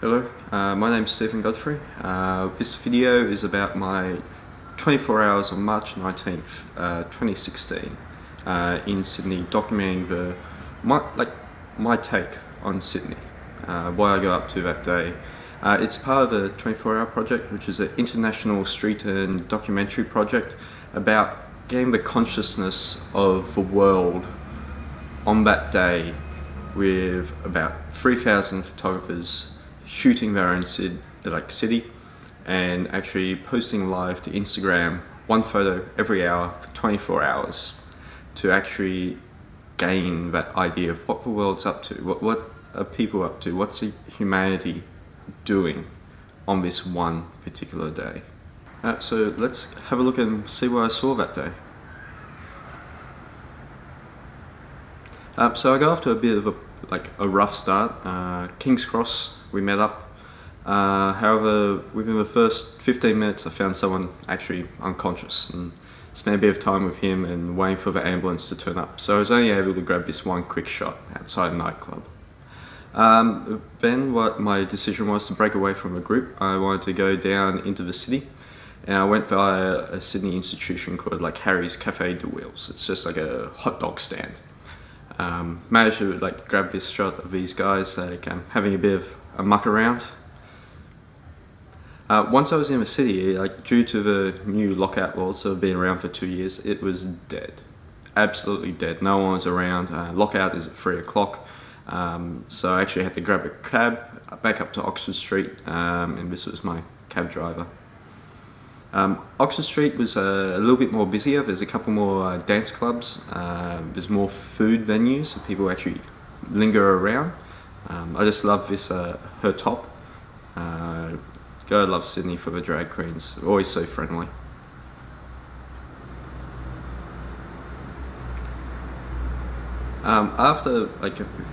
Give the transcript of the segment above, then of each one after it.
Hello, my name's Stephen Godfrey. This video is about my 24 hours on March 19th, 2016 in Sydney, documenting my take on Sydney, what I got up to that day. It's part of a 24-hour project, which is an international street and documentary project about getting the consciousness of the world on that day, with about 3,000 photographers shooting their own city and actually posting live to Instagram one photo every hour for 24 hours to actually gain that idea of what the world's up to, what are people up to, what's humanity doing on this one particular day. So let's have a look and see what I saw that day. So I got off to a bit of a rough start. King's Cross, we met up. However, within the first 15 minutes I found someone actually unconscious and spent a bit of time with him and waiting for the ambulance to turn up. So I was only able to grab this one quick shot outside a nightclub. Then what my decision was to break away from the group. I wanted to go down into the city, and I went via a Sydney institution called Harry's Cafe de Wheels. It's just like a hot dog stand. Managed to grab this shot of these guys having a bit of a muck around. Once I was in the city, due to the new lockout laws that have been around for 2 years, it was dead. Absolutely dead. No one was around. Lockout is at 3 o'clock. So I actually had to grab a cab back up to Oxford Street, and this was my cab driver. Oxford Street was a little bit more busier. There's a couple more dance clubs. There's more food venues, so people actually linger around. I just love this, her top. God, I love Sydney for the drag queens. They're always so friendly. After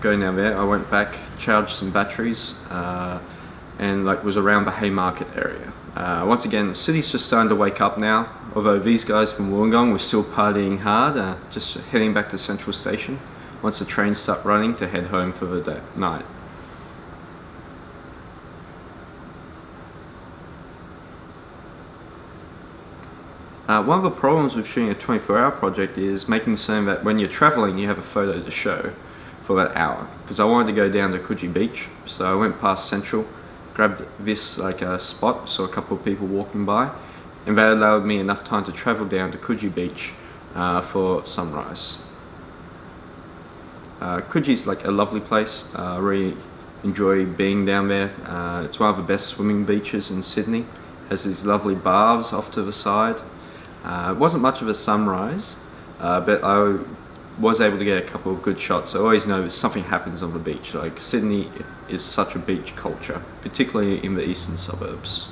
going down there, I went back, charged some batteries, and was around the Haymarket area. Once again, the city's just starting to wake up now, although these guys from Wollongong were still partying hard, just heading back to Central Station once the trains start running to head home for the night. One of the problems with shooting a 24-hour project is making certain that when you're travelling you have a photo to show for that hour. Because I wanted to go down to Coogee Beach, so I went past Central, grabbed this spot, saw a couple of people walking by, and that allowed me enough time to travel down to Coogee Beach for sunrise. Coogee's a lovely place. I really enjoy being down there. It's one of the best swimming beaches in Sydney. Has these lovely baths off to the side. It wasn't much of a sunrise, but I was able to get a couple of good shots. I always know that something happens on the beach. Sydney is such a beach culture, particularly in the eastern suburbs.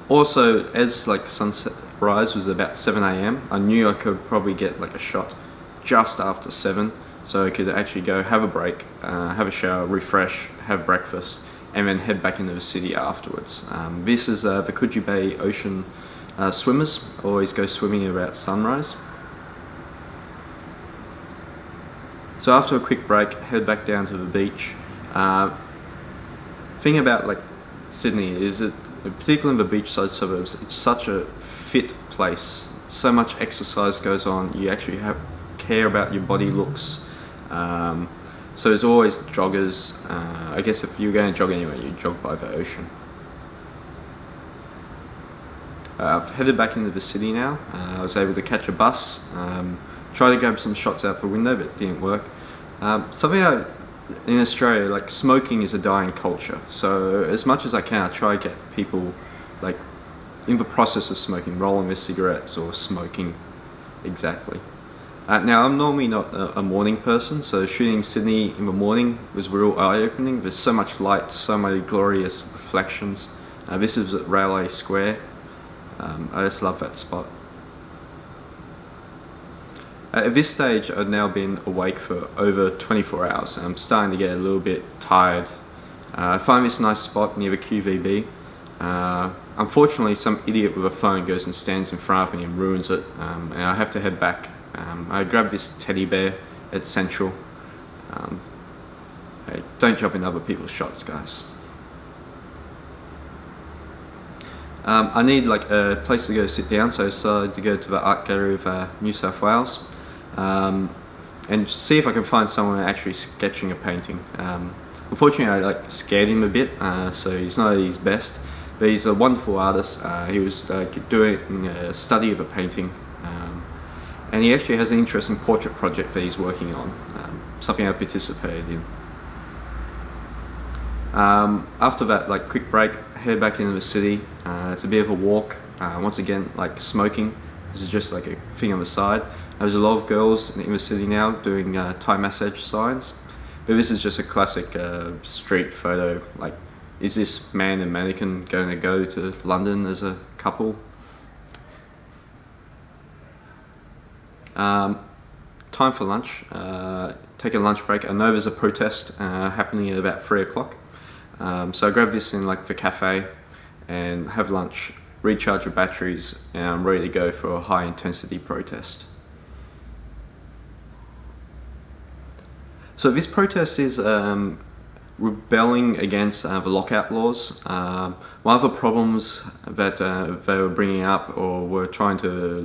Also, as sunset rise was about 7 AM, I knew I could probably get a shot just after 7, so I could actually go have a break, have a shower, refresh, have breakfast, and then head back into the city afterwards. This is the Coogee Bay Ocean swimmers. Always go swimming about sunrise. So after a quick break, head back down to the beach. Thing about Sydney is that, particularly in the beachside suburbs, it's such a fit place. So much exercise goes on. You actually care about your body looks. So there's always joggers. I guess if you're going to jog anywhere, you jog by the ocean. I've headed back into the city now. I was able to catch a bus, try to grab some shots out the window, but it didn't work. In Australia, smoking is a dying culture. So as much as I can, I try to get people in the process of smoking, rolling their cigarettes or smoking exactly. Now, I'm normally not a morning person, so shooting Sydney in the morning was real eye-opening. There's so much light, so many glorious reflections. This is at Railway Square. I just love that spot. At this stage, I've now been awake for over 24 hours, and I'm starting to get a little bit tired. I find this nice spot near the QVB. Unfortunately, some idiot with a phone goes and stands in front of me and ruins it, and I have to head back. I grabbed this teddy bear at Central, Hey, don't jump in other people's shots, guys. I need like a place to go sit down, so I decided to go to the Art Gallery of New South Wales and see if I can find someone actually sketching a painting. Unfortunately, I scared him a bit, so he's not at his best, but he's a wonderful artist. He was doing a study of a painting, and he actually has an interesting portrait project that he's working on, something I participated in. After that quick break, head back into the city. It's a bit of a walk. Once again, smoking. This is just a thing on the side. There's a lot of girls in the city now doing Thai massage signs, but this is just a classic street photo. Is this man and mannequin going to go to London as a couple? Time for lunch. Take a lunch break. I know there's a protest happening at about 3 o'clock. So I grab this in the cafe and have lunch, recharge the batteries, and I'm ready to go for a high intensity protest. So this protest is rebelling against the lockout laws. One of the problems that they were bringing up or were trying to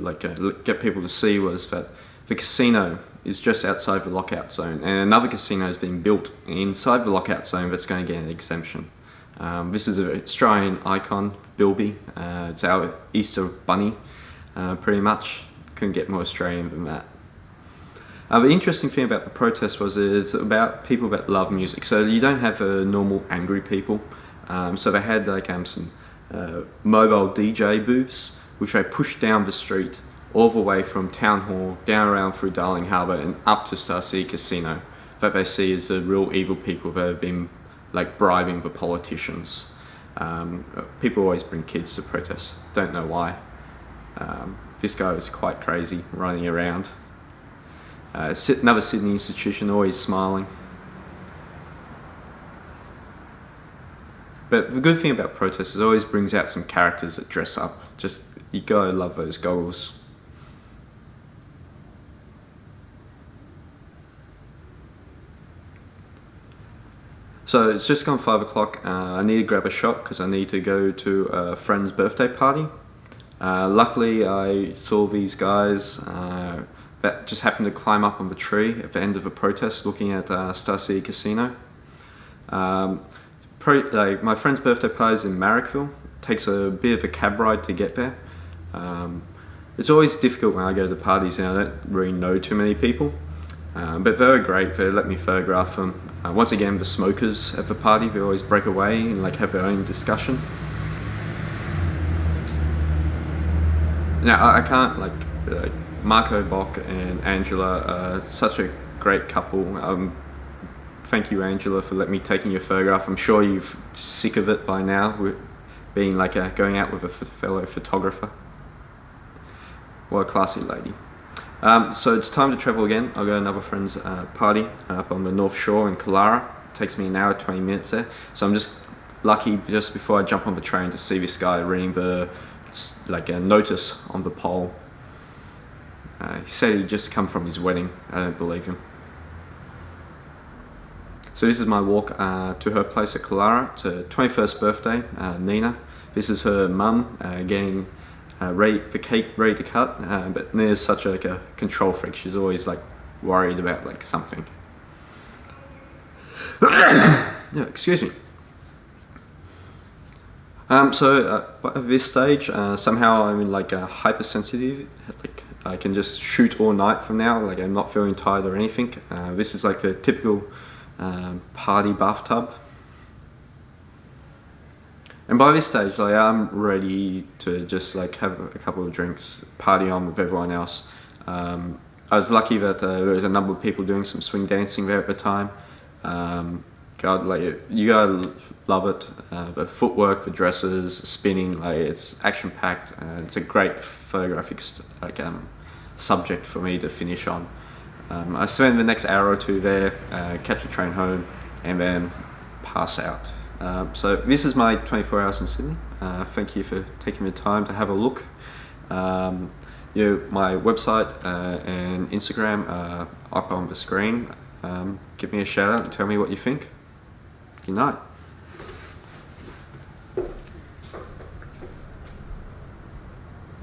get people to see was that the casino is just outside the lockout zone, and another casino has been built inside the lockout zone that's going to get an exemption. This is an Australian icon, Bilby. It's our Easter bunny, pretty much. Couldn't get more Australian than that. The interesting thing about the protest was it's about people that love music. So you don't have normal angry people. So they had some mobile DJ booths, which they pushed down the street all the way from Town Hall, down around through Darling Harbour and up to Star City Casino, that they see as the real evil people that have been bribing the politicians. People always bring kids to protest, don't know why. This guy was quite crazy, running around. Another Sydney institution, always smiling. But the good thing about protests is it always brings out some characters that dress up. Just, you gotta love those goggles. So it's just gone 5 o'clock. I need to grab a shot because I need to go to a friend's birthday party. Luckily, I saw these guys that just happened to climb up on the tree at the end of a protest looking at Star City Casino. My friend's birthday party is in Marrickville. It takes a bit of a cab ride to get there. It's always difficult when I go to parties and I don't really know too many people. But they were great. They let me photograph them. Once again, the smokers at the party, they always break away and have their own discussion. Now, I can't Marco Bock and Angela are such a great couple. Thank you, Angela, for letting me take your photograph. I'm sure you're sick of it by now, with being going out with a fellow photographer. What a classy lady. So it's time to travel again. I'll go to another friend's party up on the North Shore in Killara. It takes me an hour, 20 minutes there. So I'm just lucky just before I jump on the train to see this guy reading a notice on the pole. He said he'd just come from his wedding. I don't believe him. So this is my walk to her place at Killara. It's her 21st birthday, Nina. This is her mum getting the cake ready to cut, but Nina's such a control freak. She's always worried about something. Yeah, excuse me. So at this stage, somehow I'm in hypersensitive. I can just shoot all night from now. I'm not feeling tired or anything. This is the typical party bathtub. And by this stage, I'm ready to just have a couple of drinks, party on with everyone else. I was lucky that there was a number of people doing some swing dancing there at the time. God, you gotta love it. The footwork, the dresses, spinning, it's action packed. It's a great photographic subject for me to finish on. I spend the next hour or two there, catch a train home, and then pass out. So this is my 24 hours in Sydney. Thank you for taking the time to have a look. My website and Instagram are up on the screen. Give me a shout out and tell me what you think. Good night.